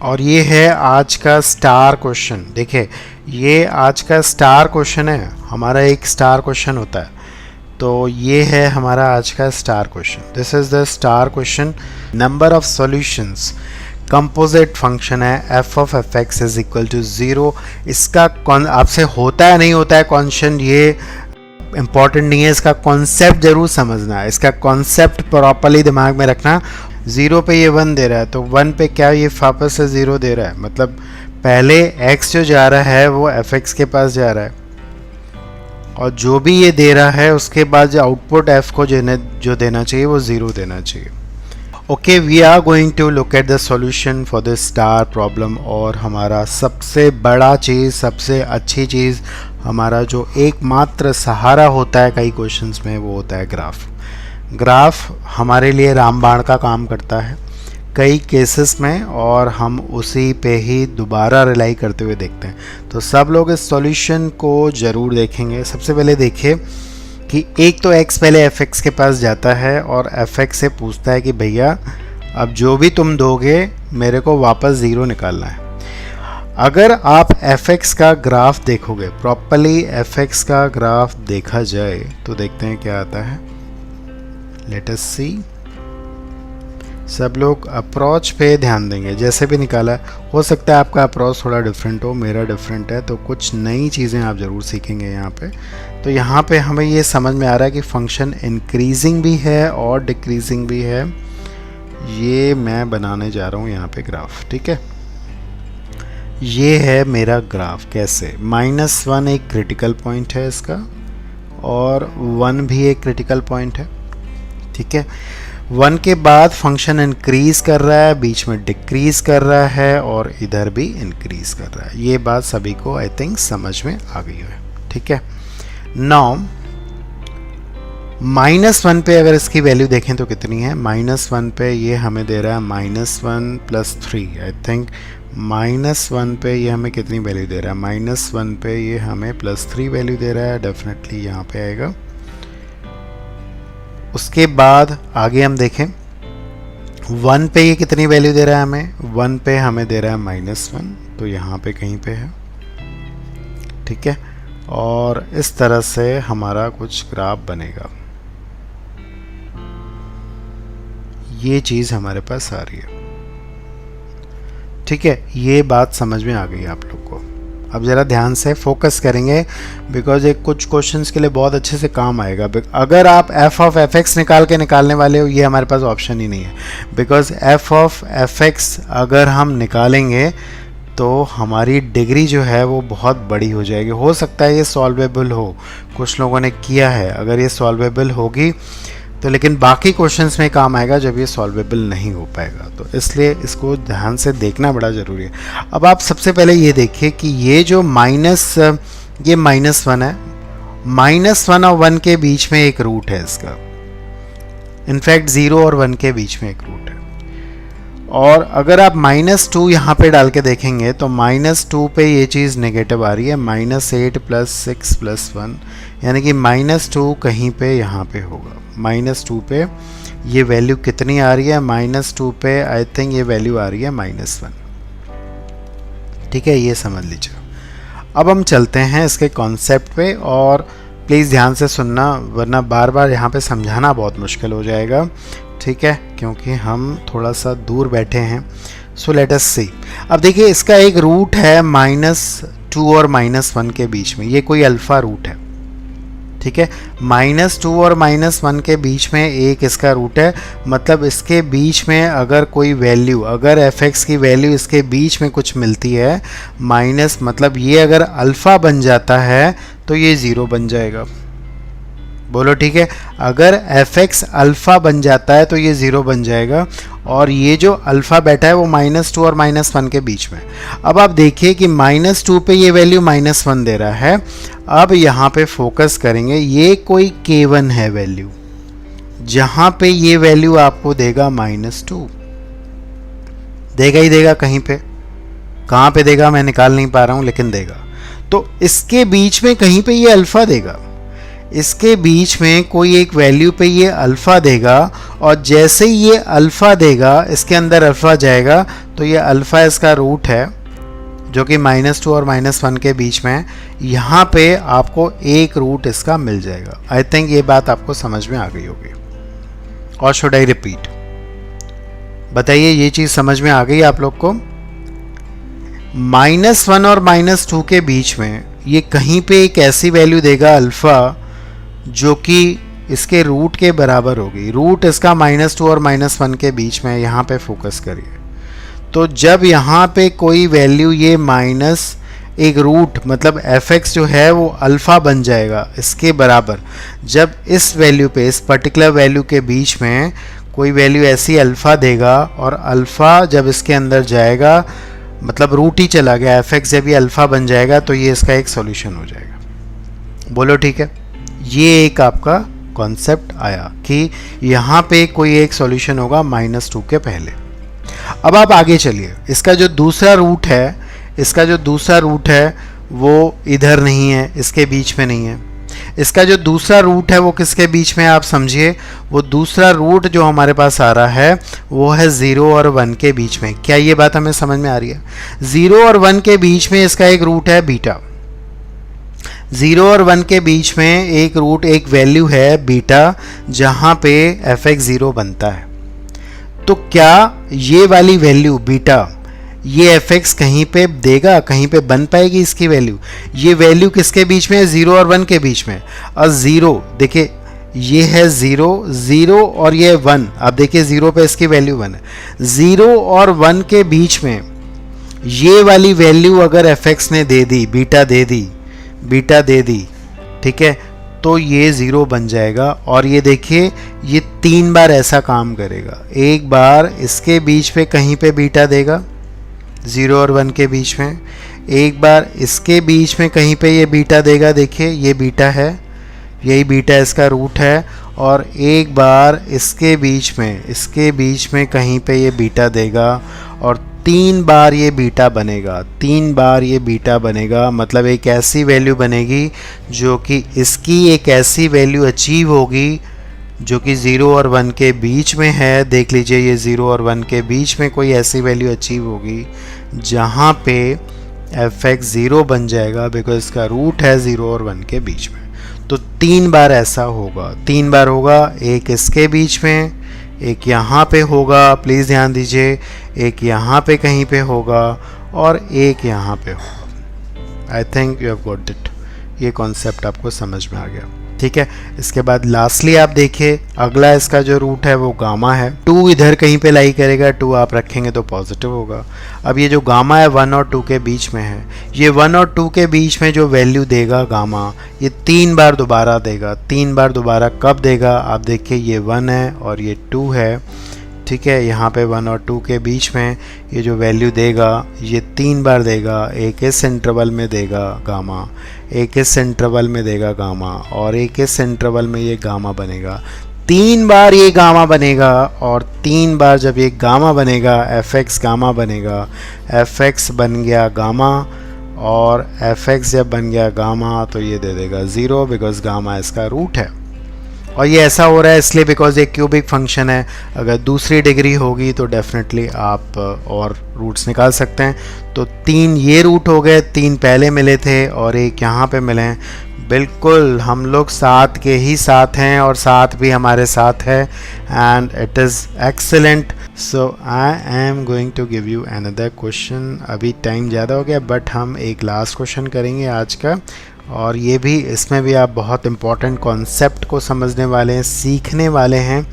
और ये है आज का स्टार क्वेश्चन। देखिए, ये आज का स्टार क्वेश्चन है, हमारा एक स्टार क्वेश्चन होता है, तो ये है हमारा आज का star question. This is the star question. Number of solutions, composite function है f of f x is equal to 0। इसका आपसे होता है नहीं होता है क्वेश्चन, ये इम्पॉर्टेंट नहीं है, इसका कॉन्सेप्ट जरूर समझना है, इसका कॉन्सेप्ट प्रॉपरली दिमाग में रखना। 0 पे ये 1 दे रहा है, तो 1 पे क्या ये वापस से 0 दे रहा है, मतलब पहले x जो जा रहा है वो fx के पास जा रहा है, और जो भी ये दे रहा है उसके बाद जो आउटपुट f को जो देना चाहिए वो 0 देना चाहिए। Okay, we are going to look at the solution for this star problem. और हमारा सबसे बड़ा चीज़, सबसे अच्छी चीज़, हमारा जो एकमात्र सहारा होता है कई क्वेश्चंस में, वो होता है ग्राफ। ग्राफ हमारे लिए रामबाण का काम करता है कई केसेस में, और हम उसी पे ही दोबारा रिलाई करते हुए देखते हैं। तो सब लोग इस सॉल्यूशन को ज़रूर देखेंगे। सबसे पहले देखिए कि एक तो x पहले fx के पास जाता है और fx से पूछता है कि भैया अब जो भी तुम दोगे मेरे को वापस 0 निकालना है। अगर आप fx का ग्राफ देखोगे, प्रॉपरली fx का ग्राफ देखा जाए तो देखते हैं क्या आता है। लेट अस सी। सब लोग अप्रोच पे ध्यान देंगे, जैसे भी निकाला। हो सकता है आपका अप्रोच थोड़ा डिफरेंट हो, मेरा डिफरेंट है, तो कुछ नई चीज़ें आप ज़रूर सीखेंगे यहाँ पे। तो यहाँ पे हमें ये समझ में आ रहा है कि फंक्शन इंक्रीजिंग भी है और डिक्रीजिंग भी है। ये मैं बनाने जा रहा हूँ यहाँ पे ग्राफ, ठीक है। ये है मेरा ग्राफ। कैसे, -1 एक क्रिटिकल पॉइंट है इसका, और 1 भी एक क्रिटिकल पॉइंट है, ठीक है। 1 के बाद फंक्शन इंक्रीज कर रहा है, बीच में डिक्रीज कर रहा है, और इधर भी इंक्रीज कर रहा है। ये बात सभी को आई थिंक समझ में आ गई है, ठीक है। नाउ -1 पे अगर इसकी वैल्यू देखें तो कितनी है, -1 पे ये हमें दे रहा है -1 + 3। आई थिंक -1 पे ये हमें कितनी वैल्यू दे रहा है, -1 पे ये हमें +3 वैल्यू दे रहा है, डेफिनेटली यहाँ पे आएगा। उसके बाद आगे हम देखें 1 पे ये कितनी वैल्यू दे रहा है हमें, 1 पे हमें दे रहा है -1, तो यहाँ पे कहीं पे है, ठीक है। और इस तरह से हमारा कुछ ग्राफ बनेगा, ये चीज़ हमारे पास आ रही है, ठीक है। ये बात समझ में आ गई आप लोग को। अब ज़रा ध्यान से फोकस करेंगे, बिकॉज एक कुछ क्वेश्चंस के लिए बहुत अच्छे से काम आएगा। अगर आप f ऑफ fx निकालने वाले हो, ये हमारे पास ऑप्शन ही नहीं है, बिकॉज f ऑफ fx अगर हम निकालेंगे तो हमारी डिग्री जो है वो बहुत बड़ी हो जाएगी। हो सकता है ये सॉल्वेबल हो, कुछ लोगों ने किया है, अगर ये सॉल्वेबल होगी तो, लेकिन बाकी क्वेश्चंस में काम आएगा जब ये सॉल्वेबल नहीं हो पाएगा, तो इसलिए इसको ध्यान से देखना बड़ा ज़रूरी है। अब आप सबसे पहले ये देखिए कि ये जो ये -1 है, -1 और 1 के बीच में एक रूट है इसका, इनफैक्ट 0 और 1 के बीच में एक रूट है। और अगर आप -2 यहाँ पे डाल के देखेंगे तो -2 पे ये चीज़ नेगेटिव आ रही है, -8 + 6 + 1, यानी कि -2 कहीं पे यहाँ पे होगा। -2 पे ये वैल्यू कितनी आ रही है, -2 पे आई थिंक ये वैल्यू आ रही है -1, ठीक है, ये समझ लीजिए। अब हम चलते हैं इसके कॉन्सेप्ट पे, और प्लीज़ ध्यान से सुनना, वरना बार बार यहाँ पे समझाना बहुत मुश्किल हो जाएगा, ठीक है, क्योंकि हम थोड़ा सा दूर बैठे हैं। सो लेट अस सी। अब देखिए इसका एक रूट है -2 और -1 के बीच में, ये कोई अल्फ़ा रूट है, ठीक है। -2 और -1 के बीच में एक इसका रूट है, मतलब इसके बीच में अगर कोई वैल्यू, अगर fx की वैल्यू इसके बीच में कुछ मिलती है, माइनस मतलब ये अगर अल्फ़ा बन जाता है तो ये 0 बन जाएगा। बोलो ठीक है, अगर fx अल्फ़ा बन जाता है तो ये 0 बन जाएगा, और ये जो अल्फ़ा बैठा है वो -2 और -1 के बीच में। अब आप देखिए कि -2 पे ये वैल्यू -1 दे रहा है। अब यहाँ पे फोकस करेंगे, ये कोई k1 है वैल्यू, जहाँ पे ये वैल्यू आपको देगा -2, देगा ही देगा कहीं पे, कहाँ पे देगा मैं निकाल नहीं पा रहा हूँ, लेकिन देगा। तो इसके बीच में कहीं पे ये अल्फ़ा देगा, इसके बीच में कोई एक वैल्यू पे ये अल्फ़ा देगा, और जैसे ही ये अल्फ़ा देगा, इसके अंदर अल्फ़ा जाएगा, तो ये अल्फ़ा इसका रूट है जो कि -2 और -1 के बीच में है। यहाँ पे आपको एक रूट इसका मिल जाएगा। आई थिंक ये बात आपको समझ में आ गई होगी, और शुड आई रिपीट? बताइए, ये चीज़ समझ में आ गई आप लोग को? -1 और -2 के बीच में ये कहीं पे एक ऐसी वैल्यू देगा अल्फ़ा जो कि इसके रूट के बराबर होगी। रूट इसका -2 और -1 के बीच में, यहाँ पे फोकस करिए। तो जब यहाँ पे कोई वैल्यू ये माइनस एक रूट, मतलब fx जो है वो अल्फ़ा बन जाएगा इसके बराबर, जब इस वैल्यू पे, इस पर्टिकुलर वैल्यू के बीच में कोई वैल्यू ऐसी अल्फ़ा देगा, और अल्फ़ा जब इसके अंदर जाएगा, मतलब रूट ही चला गया, fx जब ये अल्फ़ा बन जाएगा तो ये इसका एक सॉल्यूशन हो जाएगा। बोलो ठीक है, ये एक आपका कॉन्सेप्ट आया कि यहाँ पे कोई एक सॉल्यूशन होगा -2 के पहले। अब आप आगे चलिए, इसका जो दूसरा रूट है, वो इधर नहीं है, इसके बीच में नहीं है। इसका जो दूसरा रूट है वो किसके बीच में, आप समझिए, वो दूसरा रूट जो हमारे पास आ रहा है वो है 0 और 1 के बीच में। क्या ये बात हमें समझ में आ रही है? 0 और 1 के बीच में इसका एक रूट है बीटा, 0 और 1 के बीच में एक रूट, एक वैल्यू है बीटा, जहाँ पे fx 0 बनता है। तो क्या ये वाली वैल्यू बीटा, ये fx कहीं पे देगा, कहीं पे बन पाएगी इसकी वैल्यू? ये वैल्यू किसके बीच में है? 0 और 1 के बीच में। और 0 देखिए, ये है 0 और ये 1, आप देखिए 0 पे इसकी वैल्यू 1 है। 0 और 1 के बीच में ये वाली वैल्यू अगर fx ने दे दी, बीटा दे दी, ठीक है, तो ये 0 बन जाएगा। और ये देखिए, ये 3 बार ऐसा काम करेगा। एक बार इसके बीच पे कहीं पे बीटा देगा 0 और 1 के बीच में, एक बार इसके बीच में कहीं पे ये बीटा देगा, देखिए ये बीटा है, यही बीटा इसका रूट है, और एक बार इसके बीच में कहीं पे ये बीटा देगा, और 3 बार ये बीटा बनेगा, मतलब एक ऐसी वैल्यू बनेगी जो कि इसकी एक ऐसी वैल्यू अचीव होगी जो कि 0 और 1 के बीच में है। देख लीजिए ये 0 और 1 के बीच में कोई ऐसी वैल्यू अचीव होगी जहाँ पे fx 0 बन जाएगा, बिकॉज इसका रूट है 0 और 1 के बीच में। तो 3 बार ऐसा होगा, 3 बार होगा, एक इसके बीच में, एक यहाँ पे होगा, प्लीज़ ध्यान दीजिए, एक यहाँ पे कहीं पे होगा और एक यहाँ पे होगा। I think you have got it, ये कॉन्सेप्ट आपको समझ में आ गया, ठीक है। इसके बाद लास्टली आप देखिए अगला इसका जो रूट है वो गामा है। 2 इधर कहीं पे लाई करेगा, 2 आप रखेंगे तो पॉजिटिव होगा। अब ये जो गामा है 1 और 2 के बीच में है, ये 1 और 2 के बीच में जो वैल्यू देगा गामा, ये 3 बार दोबारा देगा। 3 बार दोबारा कब देगा, आप देखिए ये 1 है और ये 2 है, ठीक है। यहाँ पे 1 और 2 के बीच में ये जो वैल्यू देगा ये 3 बार देगा। एक इस इंटरवल में देगा गामा, एक इस इंटरवल में देगा गामा और एक इस इंटरवल में ये गामा बनेगा। 3 बार ये गामा बनेगा और 3 बार जब ये गामा बनेगा fx गामा बनेगा। fx बन गया गामा और fx जब बन गया गामा तो ये दे देगा 0, बिकॉज गामा इसका रूट है। और ये ऐसा हो रहा है इसलिए बिकॉज ये क्यूबिक फंक्शन है। अगर दूसरी डिग्री होगी तो डेफिनेटली आप और रूट्स निकाल सकते हैं। तो 3 ये रूट हो गए, 3 पहले मिले थे और एक यहाँ पे मिले हैं। बिल्कुल हम लोग साथ के ही साथ हैं और साथ भी हमारे साथ है, and it is excellent. So I am going to give you another question. अभी टाइम ज़्यादा हो गया बट हम एक लास्ट क्वेश्चन करेंगे आज का, और ये भी, इसमें भी आप बहुत इम्पॉर्टेंट कॉन्सेप्ट को समझने वाले हैं, सीखने वाले हैं,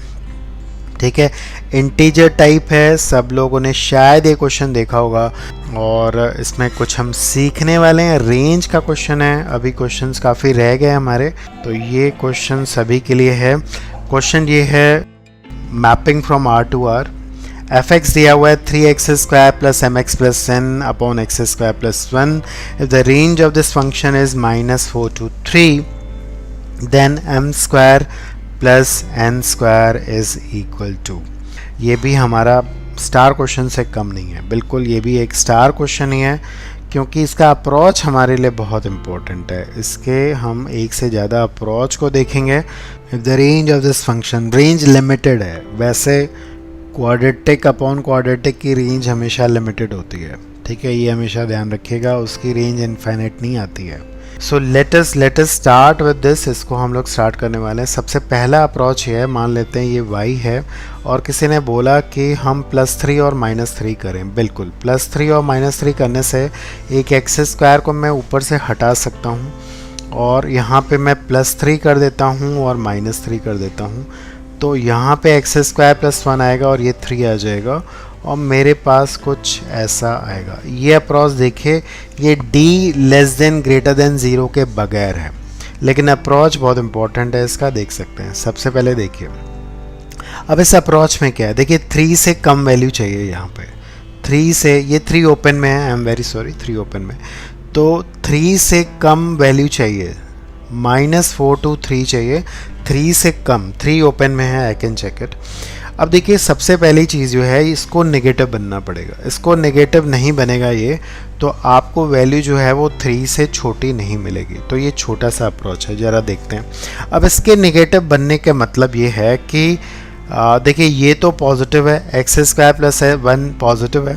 ठीक है। इंटीजर टाइप है, सब लोगों ने शायद ये क्वेश्चन देखा होगा और इसमें कुछ हम सीखने वाले हैं। रेंज का क्वेश्चन है, अभी क्वेश्चन्स काफ़ी रह गए हमारे, तो ये क्वेश्चन सभी के लिए है। क्वेश्चन ये है mapping from R to R। fx दिया हुआ है 3x square plus mx plus n upon x square plus 1। If the range of this function is -4 to 3 then m square plus n square is equal to. ये भी हमारा star question से कम नहीं है, बिल्कुल ये भी एक स्टार क्वेश्चन ही है, क्योंकि इसका अप्रोच हमारे लिए बहुत इम्पोर्टेंट है। इसके हम एक से ज़्यादा अप्रोच को देखेंगे। If the range of this function, range limited है, वैसे क्वाड्रेटिक अपॉन क्वाड्रेटिक की रेंज हमेशा लिमिटेड होती है, ठीक है, ये हमेशा ध्यान रखिएगा, उसकी रेंज इनफाइनाइट नहीं आती है। So let us start with this. इसको हम लोग स्टार्ट करने वाले हैं। सबसे पहला अप्रोच ये है, मान लेते हैं ये y है और किसी ने बोला कि हम +3 और -3 करें। बिल्कुल +3 और -3 करने से एक एक्स स्क्वायर को मैं ऊपर से हटा सकता हूँ और यहाँ पे मैं +3 कर देता हूँ और -3 कर देता हूँ, तो यहाँ पे एक्स स्क्वायर प्लस 1 आएगा और ये 3 आ जाएगा और मेरे पास कुछ ऐसा आएगा। ये अप्रोच देखिए, ये d < 0 के बगैर है, लेकिन अप्रोच बहुत इंपॉर्टेंट है इसका, देख सकते हैं। सबसे पहले देखिए, अब इस अप्रोच में क्या है, देखिए 3 से कम वैल्यू चाहिए यहाँ पे। 3 से, ये 3 ओपन में है, I am very sorry, 3 open में, तो 3 से कम वैल्यू चाहिए, -4 to 3 चाहिए, 3 से कम। 3 ओपन में है, आई कैन चेक इट। अब देखिए सबसे पहली चीज़ जो है, इसको नेगेटिव बनना पड़ेगा। इसको नेगेटिव नहीं बनेगा ये, तो आपको वैल्यू जो है वो 3 से छोटी नहीं मिलेगी। तो ये छोटा सा अप्रोच है, ज़रा देखते हैं। अब इसके नेगेटिव बनने का मतलब ये है कि देखिए ये तो पॉजिटिव है, एक्स स्क्वायर प्लस 1 पॉजिटिव है,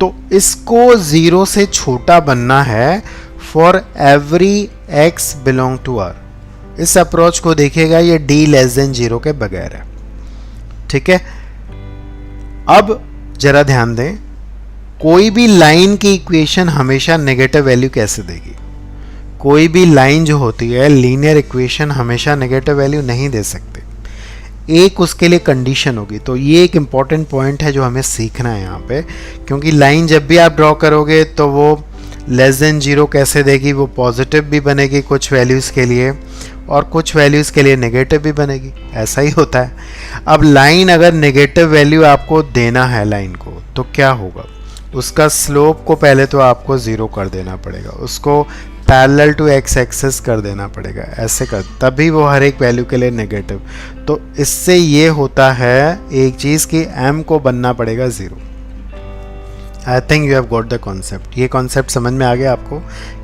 तो इसको 0 से छोटा बनना है for every x belong to R। इस अप्रोच को देखिएगा, ये d < 0 के बगैर है, ठीक है। अब जरा ध्यान दें, कोई भी लाइन की इक्वेशन हमेशा नेगेटिव वैल्यू कैसे देगी? कोई भी लाइन जो होती है, लीनियर इक्वेशन हमेशा नेगेटिव वैल्यू नहीं दे सकते, एक उसके लिए कंडीशन होगी। तो ये एक इम्पॉर्टेंट पॉइंट है जो हमें सीखना है यहाँ पे, क्योंकि लाइन जब भी आप ड्रॉ करोगे तो वो <0 कैसे देगी, वो पॉजिटिव भी बनेगी कुछ वैल्यूज़ के लिए और कुछ वैल्यूज़ के लिए नेगेटिव भी बनेगी, ऐसा ही होता है। अब लाइन अगर नेगेटिव वैल्यू आपको देना है लाइन को, तो क्या होगा, उसका स्लोप को पहले तो आपको 0 कर देना पड़ेगा, उसको पैरेलल टू x एक्सिस कर देना पड़ेगा, ऐसे कर, तभी वो हर एक वैल्यू के लिए नेगेटिव। तो इससे ये होता है एक चीज़ कि m को बनना पड़ेगा 0। I think you have got the concept. ये कॉन्सेप्ट समझ में आ गया आपको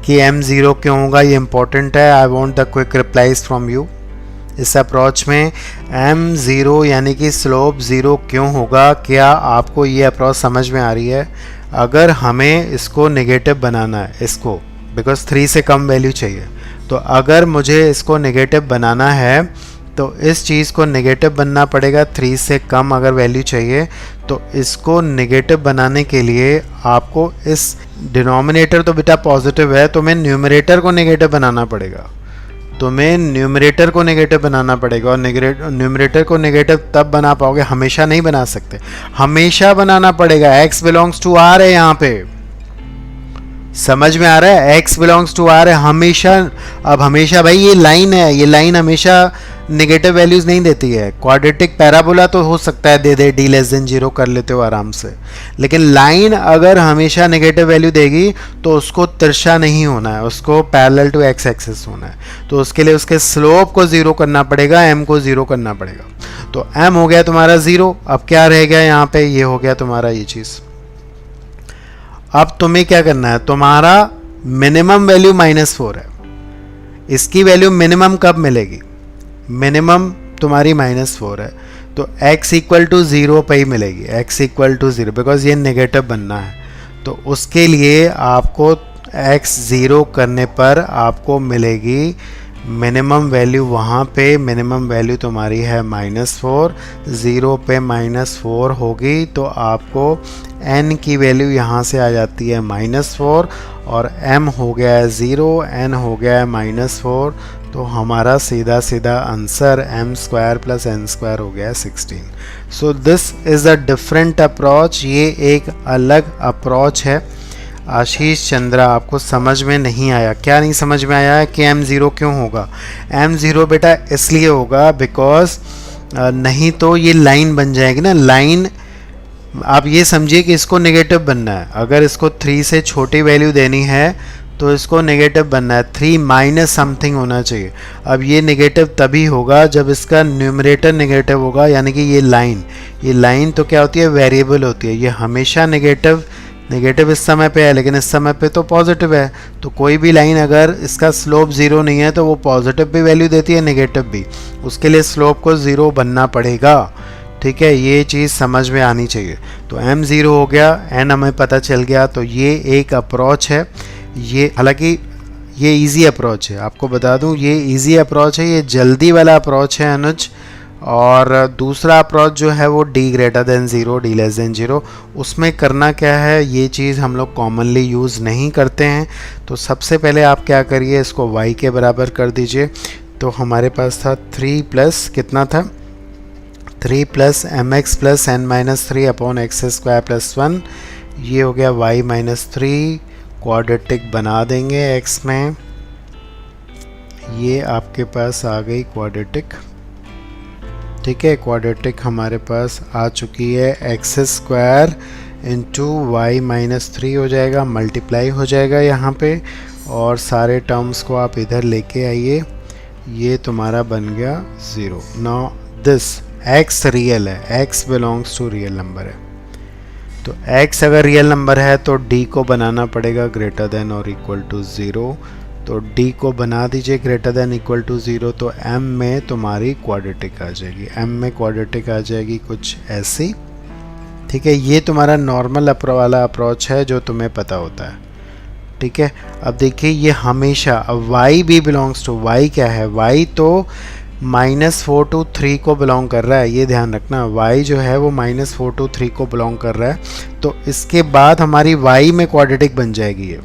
कि m 0 क्यों होगा, ये इंपॉर्टेंट है। I want the quick replies from you. इस अप्रोच में m0 यानी कि स्लोप 0 क्यों होगा? क्या आपको ये अप्रोच समझ में आ रही है? अगर हमें इसको नेगेटिव बनाना है, इसको, बिकॉज 3 से कम वैल्यू चाहिए, तो अगर मुझे इसको नेगेटिव बनाना है तो इस चीज़ को नेगेटिव बनना पड़ेगा। 3 से कम अगर वैल्यू चाहिए तो इसको नेगेटिव बनाने के लिए आपको इस डिनोमिनेटर तो बेटा पॉजिटिव है, तो मैं न्यूमरेटर को नेगेटिव बनाना पड़ेगा। तुम्हें न्यूमरेटर को नेगेटिव बनाना पड़ेगा, और न्यूमरेटर को नेगेटिव तब बना पाओगे, हमेशा नहीं बना सकते, हमेशा बनाना पड़ेगा। x बिलोंग्स टू r है यहाँ पे, समझ में आ रहा है? x बिलोंग्स टू r है हमेशा। अब हमेशा भाई ये लाइन है, ये लाइन हमेशा नेगेटिव वैल्यूज नहीं देती है। क्वाड्रेटिक पैराबोला तो हो सकता है दे दे, d लेस देन 0 कर लेते हो आराम से, लेकिन लाइन अगर हमेशा नेगेटिव वैल्यू देगी तो उसको तिरछा नहीं होना है, उसको पैरेलल टू x एक्सिस होना है। तो उसके लिए उसके स्लोप को 0 करना पड़ेगा, m को 0 करना पड़ेगा। तो m हो गया तुम्हारा 0। अब क्या रह गया यहाँ पे? ये हो गया तुम्हारा ये चीज़। अब तुम्हें क्या करना है? तुम्हारा मिनिमम वैल्यू -4 है, इसकी वैल्यू मिनिमम कब मिलेगी? मिनिमम तुम्हारी -4 है, तो x इक्वल टू 0 पे ही मिलेगी, x इक्वल टू 0, बिकॉज ये नेगेटिव बनना है। तो उसके लिए आपको x 0 करने पर आपको मिलेगी मिनिमम वैल्यू, वहाँ पे मिनिमम वैल्यू तुम्हारी है -4, 0 पे -4 होगी, तो आपको n की वैल्यू यहाँ से आ जाती है -4, और m हो गया है 0, n हो गया है -4, तो हमारा सीधा सीधा आंसर m² + n² हो गया है 16। So this is a different approach, ये एक अलग अप्रोच है। आशीष चंद्रा, आपको समझ में नहीं आया? क्या नहीं समझ में आया है कि m0 क्यों होगा? m0 बेटा इसलिए होगा बिकॉज नहीं तो ये लाइन बन जाएगी ना, लाइन। आप ये समझिए कि इसको नेगेटिव बनना है, अगर इसको 3 से छोटी वैल्यू देनी है तो इसको नेगेटिव बनना है, 3 माइनस समथिंग होना चाहिए। अब ये नेगेटिव तभी होगा जब इसका न्यूमरेटर नेगेटिव होगा, यानी कि ये लाइन तो क्या होती है? वेरिएबल होती है। ये हमेशा नेगेटिव इस समय पे है, लेकिन इस समय पे तो पॉजिटिव है। तो कोई भी लाइन अगर इसका स्लोप 0 नहीं है तो वो पॉजिटिव भी वैल्यू देती है, नेगेटिव भी, उसके लिए स्लोप को 0 बनना पड़ेगा। ठीक है, ये चीज़ समझ में आनी चाहिए। तो m0 हो गया, n हमें पता चल गया। तो ये एक अप्रोच है, ये हालांकि ये इजी अप्रोच है, आपको बता दूं ये इजी अप्रोच है, ये जल्दी वाला अप्रोच है अनुज। और दूसरा अप्रोच जो है वो d greater than 0, d less than 0, उसमें करना क्या है, ये चीज़ हम लोग कॉमनली यूज़ नहीं करते हैं। तो सबसे पहले आप क्या करिए, इसको y के बराबर कर दीजिए। तो हमारे पास था 3 प्लस कितना था, 3 + mx + n - 3 अपॉन x² + 1, ये हो गया y - 3। क्वाड्रेटिक बना देंगे x में, ये आपके पास आ गई क्वाड्रेटिक। ठीक है, क्वाड्रेटिक हमारे पास आ चुकी है, x² × y - 3 हो जाएगा, मल्टीप्लाई हो जाएगा यहाँ पे, और सारे टर्म्स को आप इधर लेके आइए, ये तुम्हारा बन गया 0। नाउ दिस x रियल है, x belongs to real number है। तो x अगर रियल नंबर है तो d को बनाना पड़ेगा ग्रेटर देन और इक्वल टू 0। तो d को बना दीजिए ग्रेटर देन इक्वल टू 0, तो m में तुम्हारी क्वाड्रेटिक आ जाएगी, m में क्वाड्रेटिक आ जाएगी कुछ ऐसी। ठीक है, ये तुम्हारा नॉर्मल वाला अप्रोच है जो तुम्हें पता होता है। ठीक है, अब देखिए ये हमेशा, अब y भी बिलोंग्स टू, y क्या है, y तो -4 to 3 को बिलोंग कर रहा है, ये ध्यान रखना, y जो है वो -4 to 3 को बिलोंग कर रहा है। तो इसके बाद हमारी y में क्वाड्रेटिक बन जाएगी, ये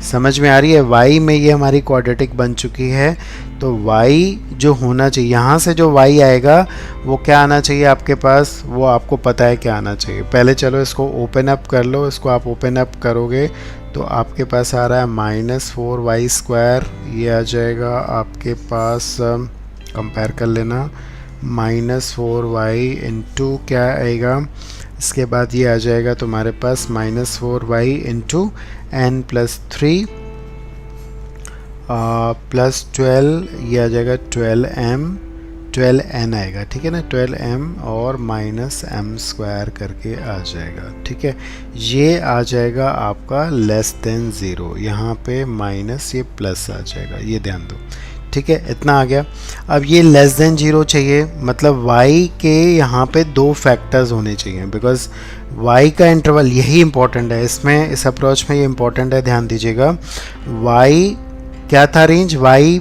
समझ में आ रही है, y में ये हमारी क्वाड्रेटिक बन चुकी है। तो y जो होना चाहिए, यहाँ से जो y आएगा वो क्या आना चाहिए आपके पास, वो आपको पता है क्या आना चाहिए। पहले चलो इसको ओपन अप कर लो, इसको आप ओपन अप करोगे तो आपके पास आ रहा है -4y², ये आ जाएगा आपके पास, कंपेयर कर लेना, -4y × क्या आएगा, इसके बाद ये आ जाएगा तुम्हारे पास -4y × n + 3 + 12, ये आ जाएगा 12n आएगा। ठीक है ना, 12m और -m² करके आ जाएगा। ठीक है, ये आ जाएगा आपका लेस देन 0, यहाँ पे माइनस ये प्लस आ जाएगा, ये ध्यान दो। ठीक है, इतना आ गया। अब ये लेस देन 0 चाहिए, मतलब y के यहाँ पे 2 फैक्टर्स होने चाहिए, बिकॉज y का इंटरवल यही इंपॉर्टेंट है इसमें, इस अप्रोच में ये इंपॉर्टेंट है, ध्यान दीजिएगा। y क्या था रेंज, y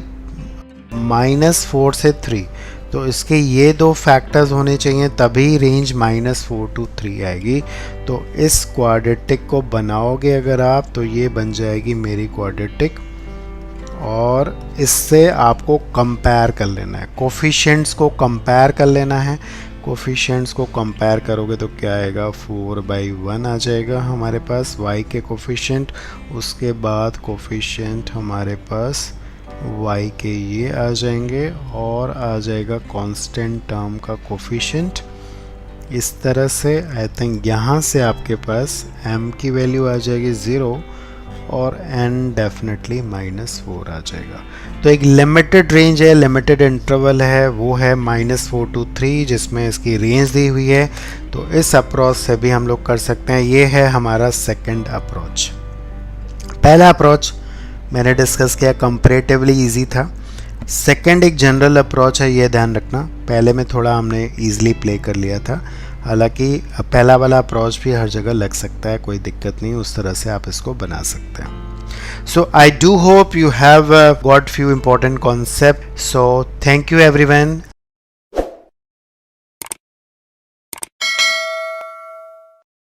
-4 से 3, तो इसके ये 2 फैक्टर्स होने चाहिए, तभी रेंज -4 to 3 आएगी। तो इस क्वाड्रेटिक को बनाओगे अगर आप, तो ये बन जाएगी मेरी क्वाड्रेटिक, और इससे आपको कंपेयर कर लेना है, कोफिशिएंट्स को कंपेयर कर लेना है। कोफिशिएंट्स को कंपेयर करोगे तो क्या आएगा, 4/1 आ जाएगा हमारे पास y के कोफिशिएंट, उसके बाद कोफिशिएंट हमारे पास y के ये आ जाएंगे, और आ जाएगा कांस्टेंट टर्म का कोफिशिएंट। इस तरह से आई थिंक यहाँ से आपके पास m की वैल्यू आ जाएगी 0 और n डेफिनेटली -4 आ जाएगा। तो एक लिमिटेड रेंज है, लिमिटेड इंटरवल है, वो है -4 to 3, जिसमें इसकी रेंज दी हुई है। तो इस अप्रोच से भी हम लोग कर सकते हैं। ये है हमारा सेकंड अप्रोच। पहला अप्रोच मैंने डिस्कस किया, कंपैरेटिवली इजी था। सेकंड एक जनरल अप्रोच है, ये ध्यान रखना, पहले में थोड़ा हमने ईजिली प्ले कर लिया था, हालांकि पहला वाला अप्रोच भी हर जगह लग सकता है, कोई दिक्कत नहीं, उस तरह से आप इसको बना सकते हैं। So I do hope you have got few important concept. So thank you everyone.